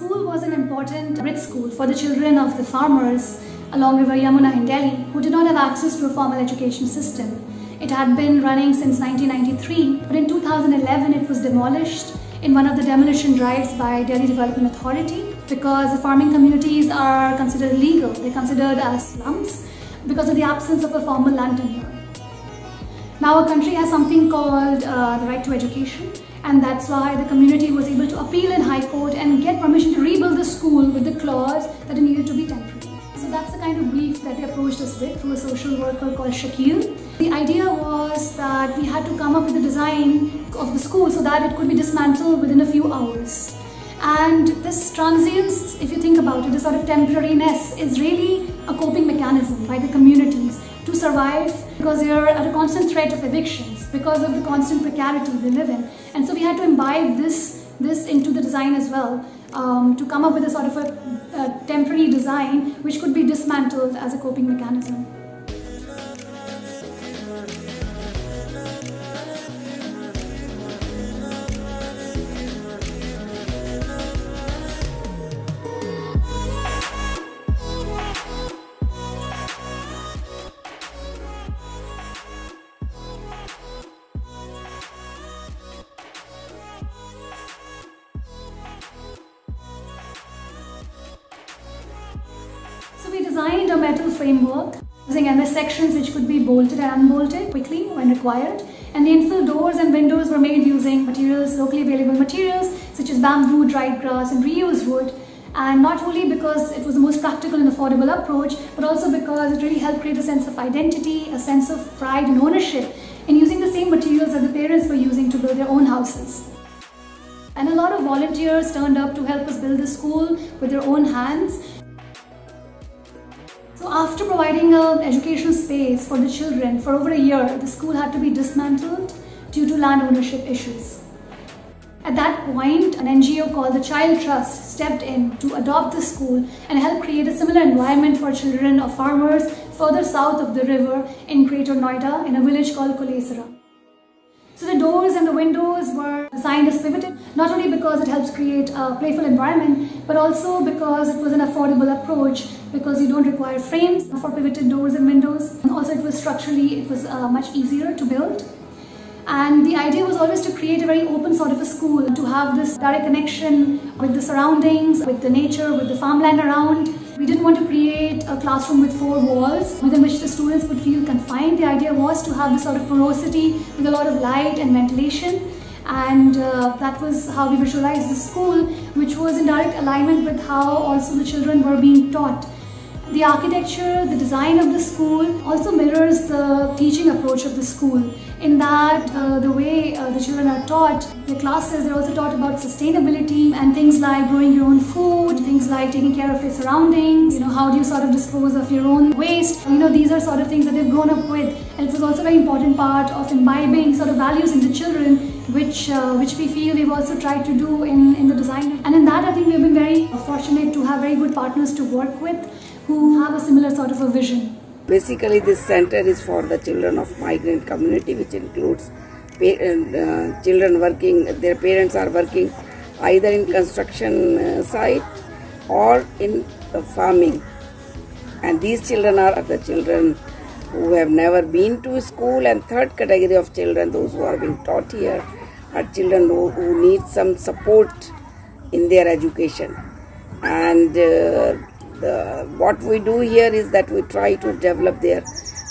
school was an important Brit school for the children of the farmers along River Yamuna in Delhi who did not have access to a formal education system. It had been running since 1993, but in 2011 it was demolished in one of the demolition drives by Delhi Development Authority because the farming communities are considered illegal. They're considered as slums because of the absence of a formal land tenure. Now our country has something called the right to education, and that's why the community was able to appeal in High Court and get permission to rebuild the school with the clause that it needed to be temporary. So that's the kind of brief that they approached us with through a social worker called Shakil. The idea was that we had to come up with a design of the school so that it could be dismantled within a few hours. And this transience, if you think about it, this sort of temporariness is really a coping mechanism by the communities to survive because they are at a constant threat of evictions because of the constant precarity they live in. And so we had to imbibe this into the design as well to come up with a sort of a temporary design which could be dismantled as a coping mechanism. So we designed a metal framework using MS sections which could be bolted and unbolted quickly when required, and the infill doors and windows were made using materials, locally available materials such as bamboo, dried grass and reused wood. And not only because it was the most practical and affordable approach, but also because it really helped create a sense of identity, a sense of pride and ownership in using the same materials that the parents were using to build their own houses. And a lot of volunteers turned up to help us build the school with their own hands. So after providing an educational space for the children for over a year, the school had to be dismantled due to land ownership issues. At that point, an NGO called the Child Trust stepped in to adopt the school and help create a similar environment for children of farmers further south of the river in Greater Noida in a village called Kulesara. So the doors and the windows were designed as pivoted, not only because it helps create a playful environment, but also because it was an affordable approach because you don't require frames for pivoted doors and windows. And also it was much easier to build. And the idea was always to create a very open sort of a school, to have this direct connection with the surroundings, with the nature, with the farmland around. We didn't want to create a classroom with 4 walls within which the students would feel confined. The idea was to have this sort of porosity with a lot of light and ventilation. And that was how we visualized the school, which was in direct alignment with how also the children were being taught. The architecture, the design of the school also mirrors the teaching approach of the school, in that the way the children are taught, their classes, they're also taught about sustainability and things like growing your own food, things like taking care of your surroundings, how do you sort of dispose of your own waste. These are sort of things that they've grown up with, and it was also a very important part of imbibing sort of values in the children, which we feel we've also tried to do in the design. And in that, I think we've been very fortunate to have very good partners to work with who have a similar sort of a vision. Basically, this center is for the children of migrant community, which includes children working, their parents are working either in construction site or in farming. And these children are the children who have never been to school, and third category of children, those who are being taught here, are children who need some support in their education. And what we do here is that we try to develop their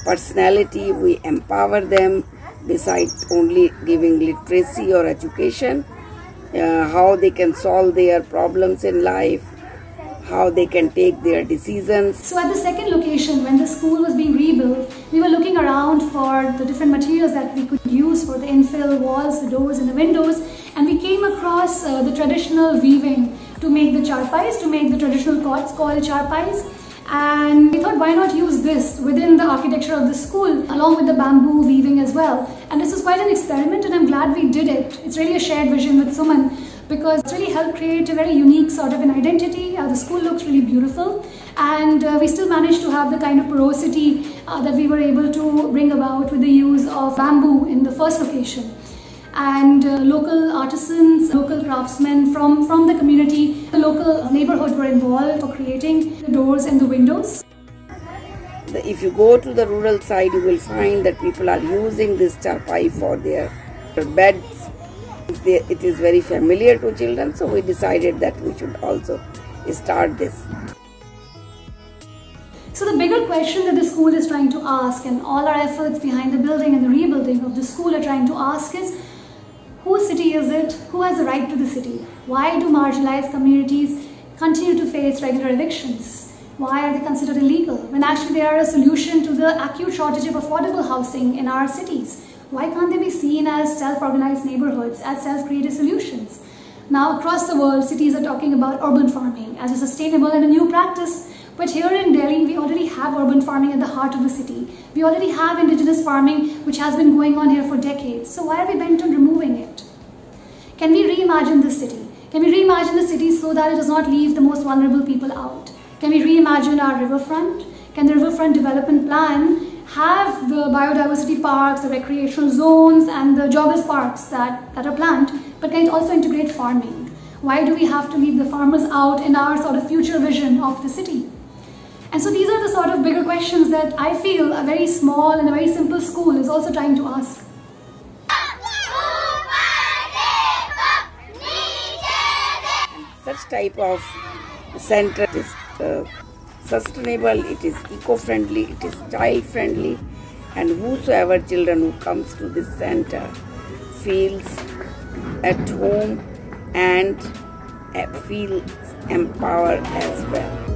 personality, we empower them besides only giving literacy or education, how they can solve their problems in life, how they can take their decisions. So at the second location, when the school was being rebuilt, we were looking around for the different materials that we could use for the infill walls, the doors and the windows, and we came across the traditional weaving to make the charpais, to make the traditional cots called charpais. And we thought, why not use this within the architecture of the school along with the bamboo weaving as well. And this was quite an experiment, and I'm glad we did it. It's really a shared vision with Suman because it's really helped create a very unique sort of an identity. The school looks really beautiful, and we still managed to have the kind of porosity that we were able to bring about with the use of bamboo in the first location. and local artisans, local craftsmen from the community, the local neighborhood were involved for creating the doors and the windows. If you go to the rural side, you will find that people are using this charpai for their beds. It is very familiar to children, so we decided that we should also start this. So the bigger question that the school is trying to ask, and all our efforts behind the building and the rebuilding of the school are trying to ask, is whose city is it? Who has the right to the city? Why do marginalized communities continue to face regular evictions? Why are they considered illegal when actually they are a solution to the acute shortage of affordable housing in our cities? Why can't they be seen as self-organized neighborhoods, as self-created solutions? Now across the world, cities are talking about urban farming as a sustainable and a new practice. But here in Delhi, we already have urban farming at the heart of the city. We already have indigenous farming, which has been going on here for decades. So why are we bent on removing it? Can we reimagine this city? Can we reimagine the city so that it does not leave the most vulnerable people out? Can we reimagine our riverfront? Can the riverfront development plan have the biodiversity parks, the recreational zones, and the jobless parks that are planned, but can it also integrate farming? Why do we have to leave the farmers out in our sort of future vision of the city? And so these are the sort of bigger questions that I feel a very small and a very simple school is also trying to ask. Such type of center is sustainable, it is eco-friendly, it is child-friendly, and whosoever children who comes to this center feels at home and feels empowered as well.